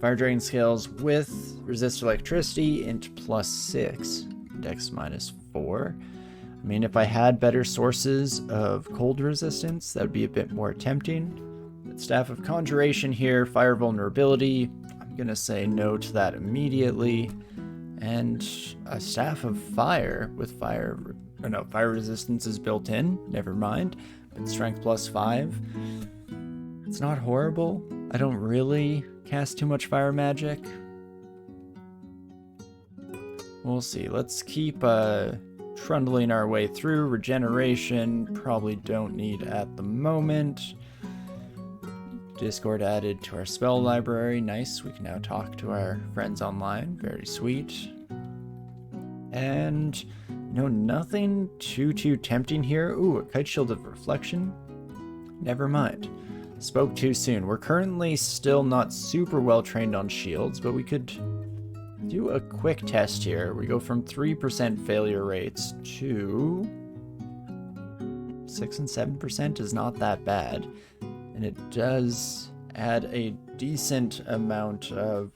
Fire Dragon Scales with resist electricity, int +6, dex -4. I mean, if I had better sources of cold resistance, that would be a bit more tempting. But Staff of Conjuration here, fire vulnerability, I'm gonna say no to that immediately. And a Staff of Fire with fire resistance is built in, never mind. But strength +5. It's not horrible. I don't really cast too much fire magic. We'll see. Let's keep trundling our way through. Regeneration, probably don't need at the moment. Discord added to our spell library. Nice, we can now talk to our friends online. Very sweet. And, nothing too tempting here. Ooh, a Kite Shield of Reflection. Never mind. Spoke too soon. We're currently still not super well trained on shields, but we could do a quick test here. We go from 3% failure rates to 6 and 7% is not that bad. And it does add a decent amount of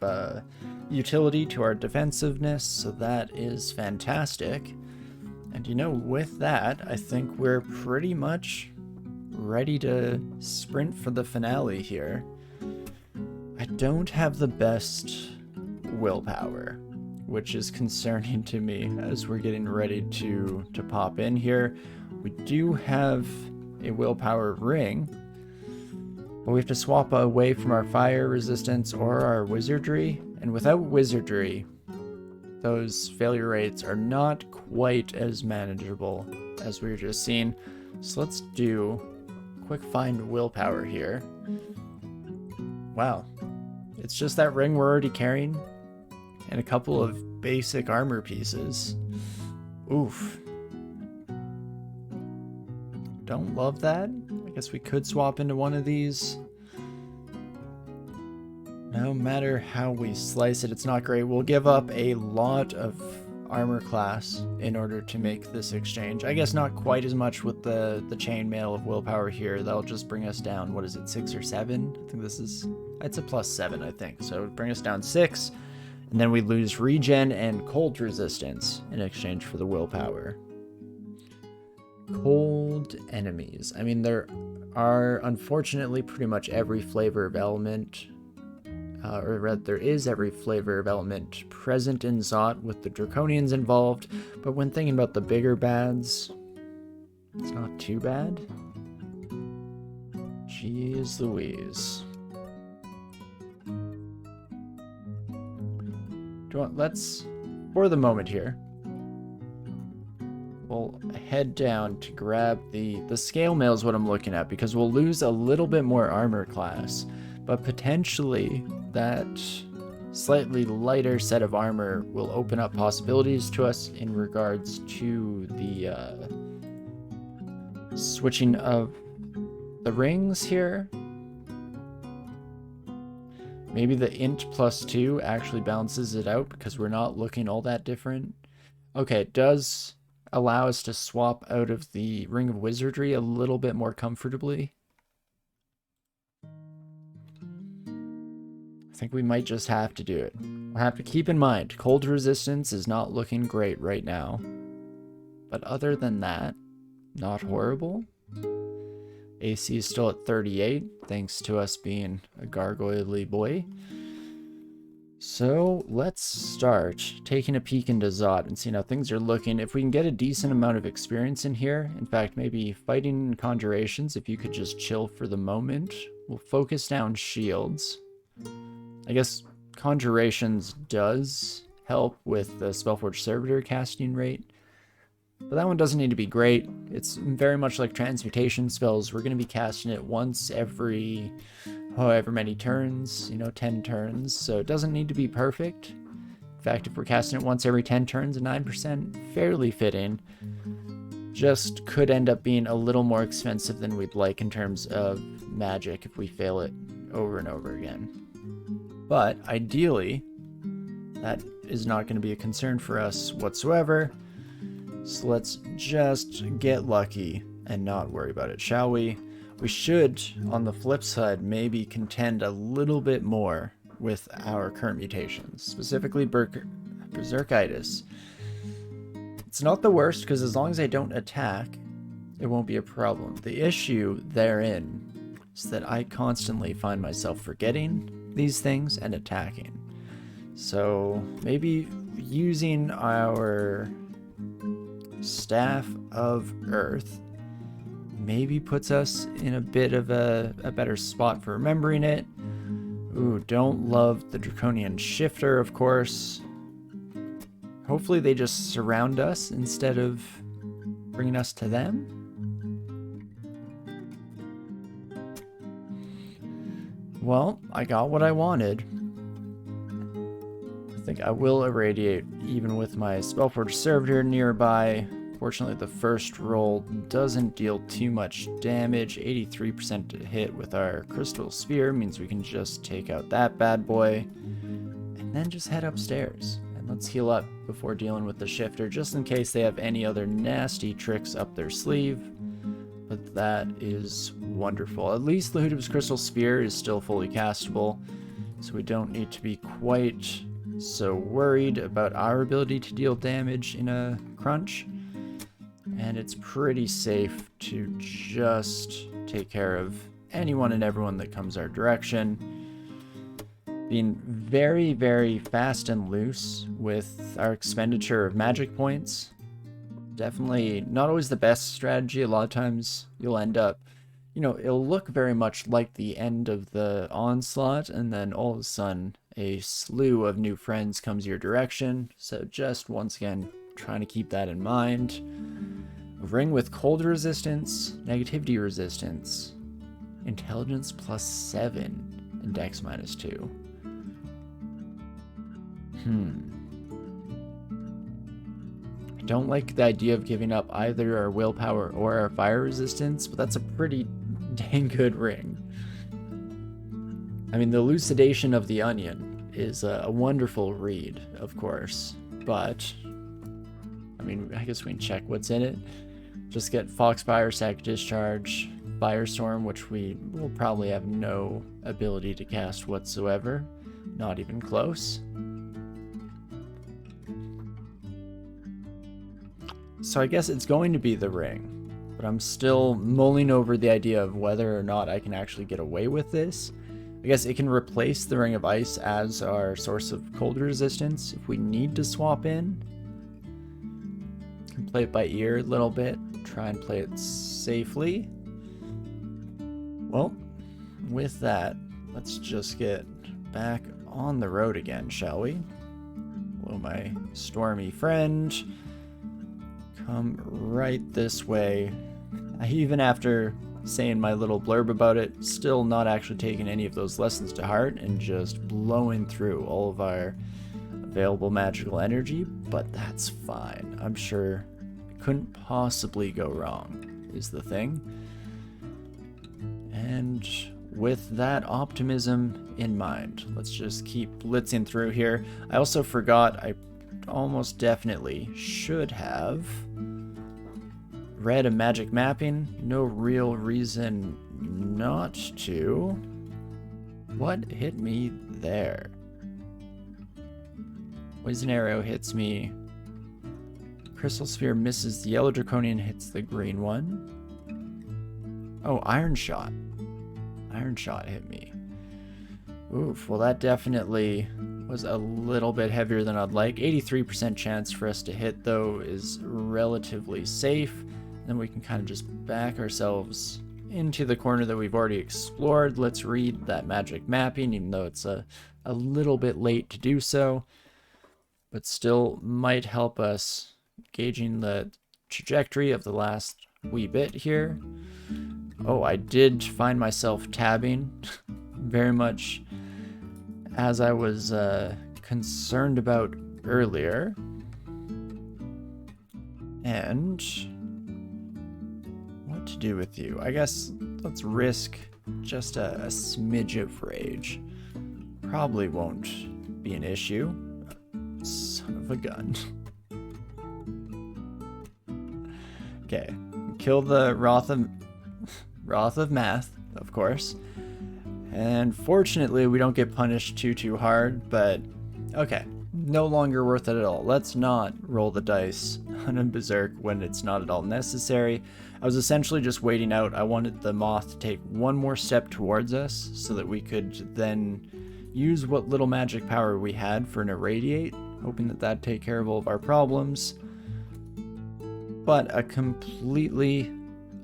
utility to our defensiveness, so that is fantastic. And with that, I think we're pretty much ready to sprint for the finale here. I don't have the best willpower, which is concerning to me as we're getting ready to pop in here. We do have a willpower ring, but we have to swap away from our fire resistance or our wizardry, and without wizardry, those failure rates are not quite as manageable as we were just seeing. So let's do quick find willpower here. Wow, it's just that ring we're already carrying and a couple of basic armor pieces. Oof. Don't love that. I guess we could swap into one of these. No matter how we slice it, it's not great. We'll give up a lot of armor class in order to make this exchange. I guess not quite as much with the chainmail of willpower here. That'll just bring us down, what is it, 6 or 7? I think it's a +7, I think. So it'll bring us down 6, and then we lose regen and cold resistance in exchange for the willpower. Cold enemies. I mean, there are unfortunately pretty much every flavor of element, or rather, there is every flavor of element present in Zot with the Draconians involved, but when thinking about the bigger bads, it's not too bad. Jeez Louise. Let's, for the moment here, we'll head down to grab the scale mail is what I'm looking at, because we'll lose a little bit more armor class, but potentially that slightly lighter set of armor will open up possibilities to us in regards to the switching of the rings here. Maybe the int +2 actually balances it out because we're not looking all that different. Okay, it does allow us to swap out of the Ring of Wizardry a little bit more comfortably. I think we might just have to do it. We'll have to keep in mind, cold resistance is not looking great right now. But other than that, not horrible. AC is still at 38, thanks to us being a gargoyle-y boy. So let's start taking a peek into Zot and seeing how things are looking. If we can get a decent amount of experience in here, in fact, maybe fighting conjurations, if you could just chill for the moment. We'll focus down shields. I guess conjurations does help with the Spellforge Servitor casting rate, but that one doesn't need to be great. It's very much like transmutation spells. We're going to be casting it once every however many turns, 10 turns, so it doesn't need to be perfect. In fact, if we're casting it once every 10 turns, a 9% fairly fitting. Just could end up being a little more expensive than we'd like in terms of magic if we fail it over and over again. But ideally, that is not going to be a concern for us whatsoever. So let's just get lucky and not worry about it, shall we? We should, on the flip side, maybe contend a little bit more with our current mutations, specifically Berserkitis. It's not the worst, because as long as I don't attack, it won't be a problem. The issue therein is that I constantly find myself forgetting these things and attacking. So maybe using our Staff of Earth maybe puts us in a bit of a better spot for remembering it. Ooh, don't love the Draconian Shifter, of course. Hopefully they just surround us instead of bringing us to them. Well, I got what I wanted. I think I will irradiate even with my Spellforge Servitor nearby. Fortunately, the first roll doesn't deal too much damage. 83% to hit with our Crystal Sphere means we can just take out that bad boy. And then just head upstairs. And let's heal up before dealing with the Shifter, just in case they have any other nasty tricks up their sleeve. But that is wonderful. At least the Vehumet's Crystal Spear is still fully castable, so we don't need to be quite so worried about our ability to deal damage in a crunch. And it's pretty safe to just take care of anyone and everyone that comes our direction. Being very, very fast and loose with our expenditure of magic points. Definitely not always the best strategy. A lot of times you'll end up, it'll look very much like the end of the onslaught, and then all of a sudden a slew of new friends comes your direction. So just once again, trying to keep that in mind. A ring with cold resistance, negativity resistance, intelligence +7, and dex -2. I don't like the idea of giving up either our willpower or our fire resistance, but that's a pretty dang good ring. I mean, the elucidation of the onion is a wonderful read, of course, but I mean, I guess we can check what's in it. Just get Foxfire, Static Discharge, Firestorm, which we will probably have no ability to cast whatsoever, not even close. So I guess it's going to be the ring, but I'm still mulling over the idea of whether or not I can actually get away with this. I guess it can replace the Ring of Ice as our source of cold resistance if we need to swap in. Can play it by ear a little bit, try and play it safely. Well, with that, let's just get back on the road again, shall we? Hello, my stormy friend. Come right this way. Even after saying my little blurb about it, still not actually taking any of those lessons to heart and just blowing through all of our available magical energy, but that's fine. I'm sure it couldn't possibly go wrong, is the thing. And with that optimism in mind, let's just keep blitzing through here. I also forgot, I almost definitely should have read a magic mapping. No real reason not to. What hit me there? Poison arrow hits me. Crystal Sphere misses the yellow draconian, hits the green one. Oh, Iron Shot. Iron Shot hit me. Oof, well that definitely was a little bit heavier than I'd like. 83% chance for us to hit, though, is relatively safe. Then we can kind of just back ourselves into the corner that we've already explored. Let's read that magic mapping, even though it's a little bit late to do so, but still might help us gauging the trajectory of the last wee bit here. Oh, I did find myself tabbing very much as I was concerned about earlier. And what to do with you? I guess let's risk just a smidge of rage. Probably won't be an issue. Son of a gun. Okay, kill the Wrath of Math, of course. And fortunately, we don't get punished too hard, but okay. No longer worth it at all. Let's not roll the dice on a berserk when it's not at all necessary. I was essentially just waiting out. I wanted the moth to take one more step towards us so that we could then use what little magic power we had for an irradiate, hoping that that'd take care of all of our problems. But a completely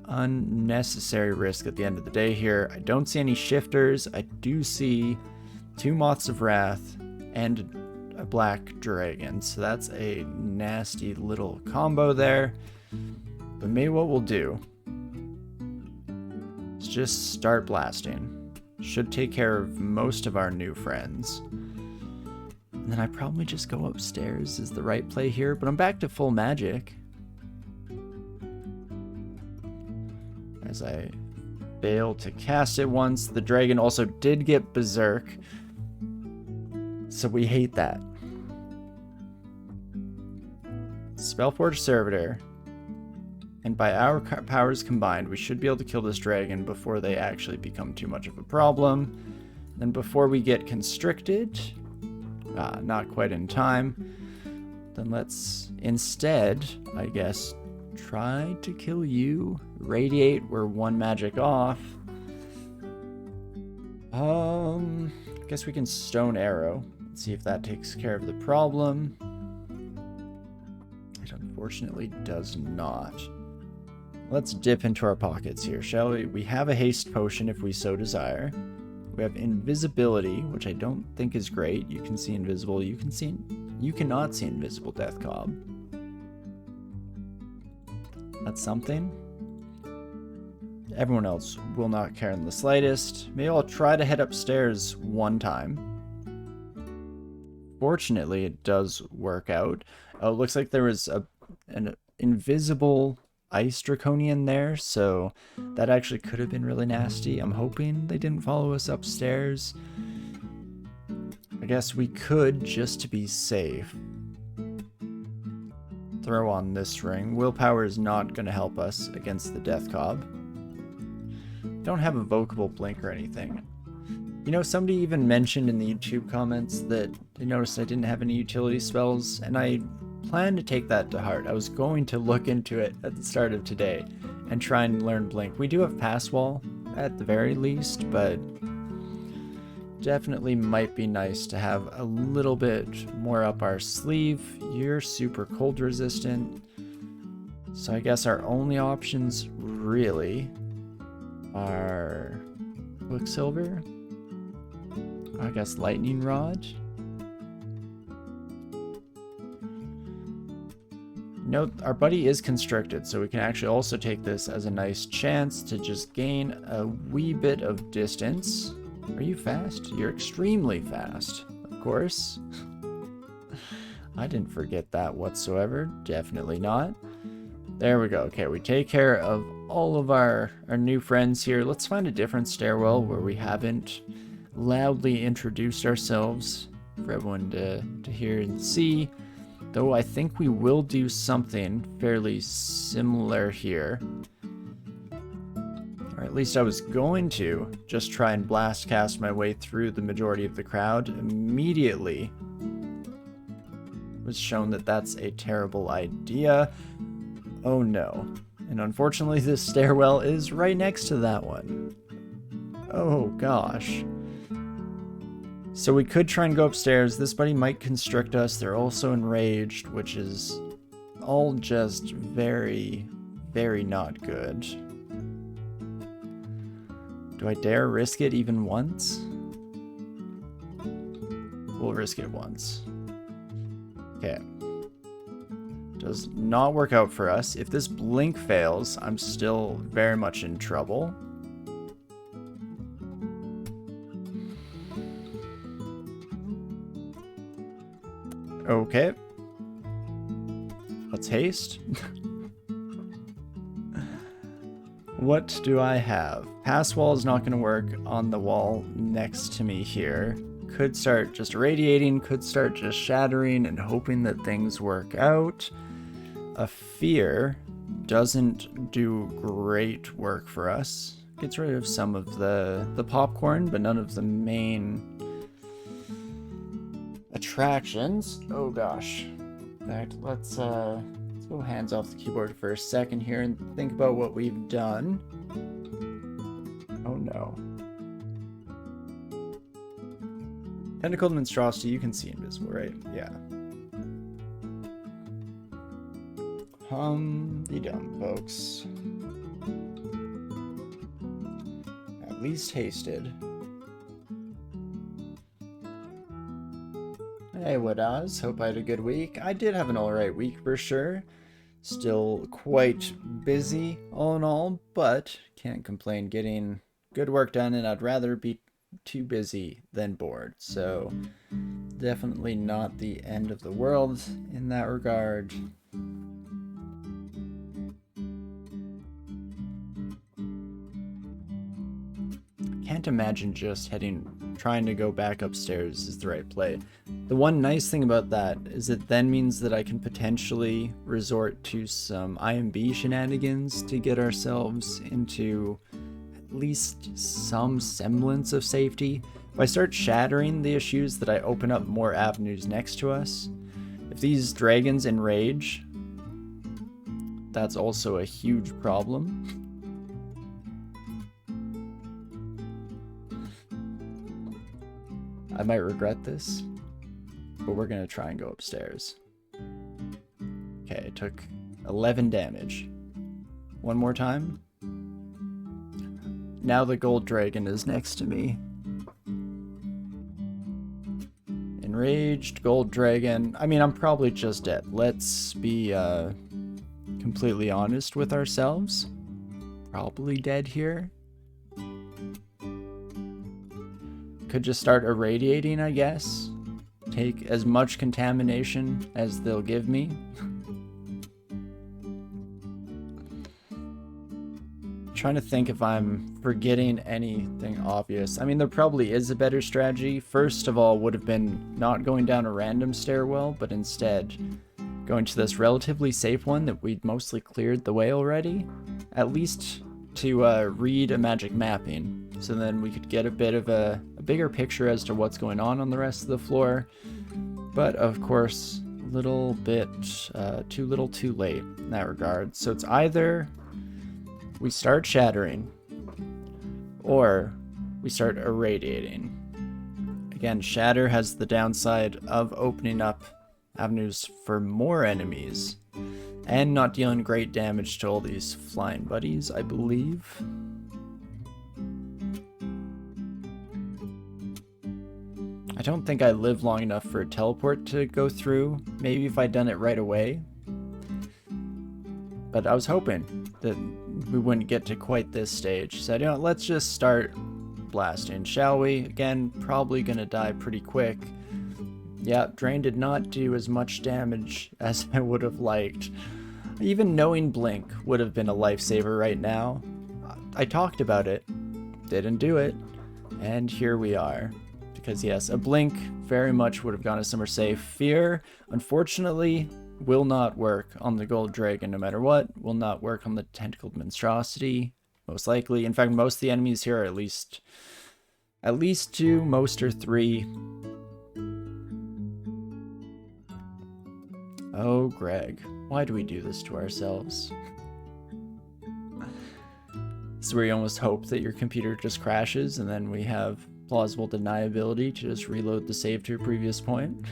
unnecessary risk at the end of the day here. I don't see any shifters. I do see 2 Moths of Wrath and a black dragon, so that's a nasty little combo there. But maybe what we'll do is just start blasting. Should take care of most of our new friends. And then I probably just go upstairs is the right play here, but I'm back to full magic. As I failed to cast it once. The dragon also did get berserk, so we hate that. Spellforge Servitor, and by our powers combined, we should be able to kill this dragon before they actually become too much of a problem. Then before we get constricted, not quite in time, then let's instead, I guess, try to kill you. Radiate, we're 1 magic off. I guess we can Stone Arrow. Let's see if that takes care of the problem. It unfortunately does not. Let's dip into our pockets here, shall we? We have a haste potion if we so desire. We have invisibility, which I don't think is great. You can see invisible. You cannot see invisible, Death Cobb. That's something. Everyone else will not care in the slightest. Maybe I'll try to head upstairs one time. Fortunately, it does work out. Oh, it looks like there was an invisible ice draconian there, so that actually could have been really nasty. I'm hoping they didn't follow us upstairs. I guess we could, just to be safe, throw on this ring. Willpower is not going to help us against the Death Cobb. Don't have a vocable blink or anything. You know, somebody even mentioned in the YouTube comments that they noticed I didn't have any utility spells, and I plan to take that to heart. I was going to look into it at the start of today and try and learn Blink. We do have Pass Wall at the very least, but definitely might be nice to have a little bit more up our sleeve. You're super cold resistant, so I guess our only options really are Quicksilver, I guess Lightning Rod. Note, our buddy is constricted, so we can actually also take this as a nice chance to just gain a wee bit of distance. Are you fast? You're extremely fast, of course. I didn't forget that whatsoever. Definitely not. There we go. Okay, we take care of all of our new friends here. Let's find a different stairwell where we haven't loudly introduced ourselves for everyone to hear and see. Though I think we will do something fairly similar here. Or at least I was going to just try and blast cast my way through the majority of the crowd. Immediately was shown that that's a terrible idea. Oh no. And unfortunately this stairwell is right next to that one. Oh gosh. So we could try and go upstairs. This buddy might constrict us. They're also enraged, which is all just very, very not good. Do I dare risk it even once? We'll risk it once. Okay. Does not work out for us. If this blink fails, I'm still very much in trouble. Okay. Let's haste. What do I have? Pass wall is not going to work on the wall next to me here. Could start just radiating, could start just shattering and hoping that things work out. A fear doesn't do great work for us. gets rid of some of the popcorn, but none of the main attractions. Oh gosh. In fact, let's go hands off the keyboard for a second here and think about what we've done. Oh no. Tentacled monstrosity, you can see invisible, right? Yeah. ADOM, folks. At least hasted. Hey, VODs. Hope I had a good week. I did have an alright week for sure. Still quite busy, all in all, but can't complain, getting good work done, and I'd rather be too busy than bored. So, definitely not the end of the world in that regard. Can't imagine just trying to go back upstairs is the right play. The one nice thing about that is it then means that I can potentially resort to some IMB shenanigans to get ourselves into at least some semblance of safety. If I start shattering the issues, that I open up more avenues next to us. If these dragons enrage, that's also a huge problem. I might regret this, but we're gonna try and go upstairs. Okay, it took 11 damage. One more time. Now the gold dragon is next to me. Enraged gold dragon. I mean, I'm probably just dead. Let's be completely honest with ourselves. Probably dead here. Could just start irradiating, I guess. Take as much contamination as they'll give me. Trying to think if I'm forgetting anything obvious. I mean, there probably is a better strategy. First of all, would have been not going down a random stairwell, but instead going to this relatively safe one that we'd mostly cleared the way already. At least to read a magic mapping. So then we could get a bit of a bigger picture as to what's going on the rest of the floor. But of course, a little bit too little too late in that regard. So it's either we start shattering or we start irradiating. Again, shatter has the downside of opening up avenues for more enemies and not dealing great damage to all these flying buddies, I believe. I don't think I live long enough for a teleport to go through. Maybe if I'd done it right away. But I was hoping that we wouldn't get to quite this stage. So, you know, let's just start blasting, shall we? Again, probably gonna die pretty quick. Yeah, Drain did not do as much damage as I would have liked. Even knowing Blink would have been a lifesaver right now. I talked about it, didn't do it, and here we are. Because yes, a Blink very much would have gone us somewhere safe. Fear, unfortunately, will not work on the gold dragon no matter what. Will not work on the tentacled monstrosity, most likely. In fact, most of the enemies here are at least 2, most are 3. Oh, Greg, why do we do this to ourselves? This is where you almost hope that your computer just crashes and then we have plausible deniability to just reload the save to a previous point.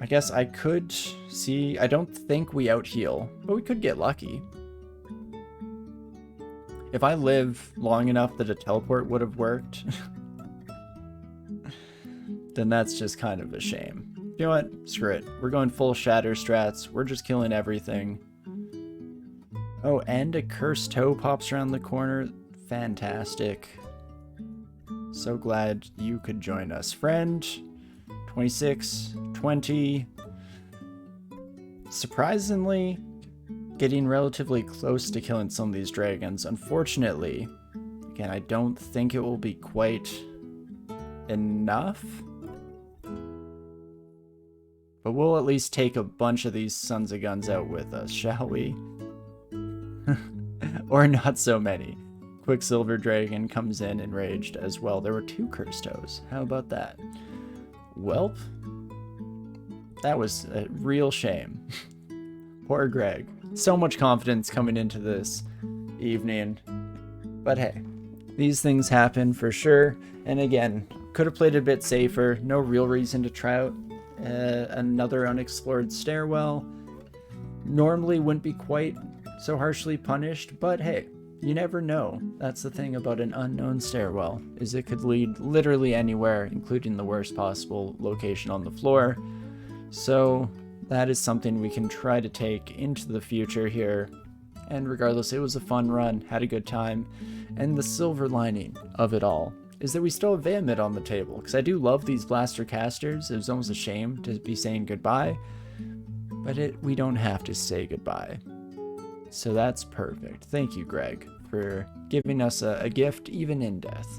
I guess I could see, I don't think we out heal, but we could get lucky. If I live long enough that a teleport would have worked, then that's just kind of a shame. You know what? Screw it. We're going full shatter strats. We're just killing everything. Oh, and a cursed toe pops around the corner. Fantastic. So glad you could join us, friend. 26, 20. Surprisingly, getting relatively close to killing some of these dragons. Unfortunately, again, I don't think it will be quite enough. But we'll at least take a bunch of these sons of guns out with us, shall we? or not so many. Quicksilver Dragon comes in enraged as well. There were 2 Cursed Toes. How about that? Welp. That was a real shame. Poor Greg. So much confidence coming into this evening. But hey, these things happen for sure. And again, could have played a bit safer. No real reason to try out another unexplored stairwell. Normally wouldn't be quite so harshly punished, but hey, you never know. That's the thing about an unknown stairwell, is it could lead literally anywhere, including the worst possible location on the floor. So that is something we can try to take into the future here. And regardless, it was a fun run, had a good time. And the silver lining of it all is that we still have Vehumet on the table, because I do love these blaster casters. It was almost a shame to be saying goodbye, but we don't have to say goodbye. So that's perfect. Thank you, Greg, for giving us a gift even in death.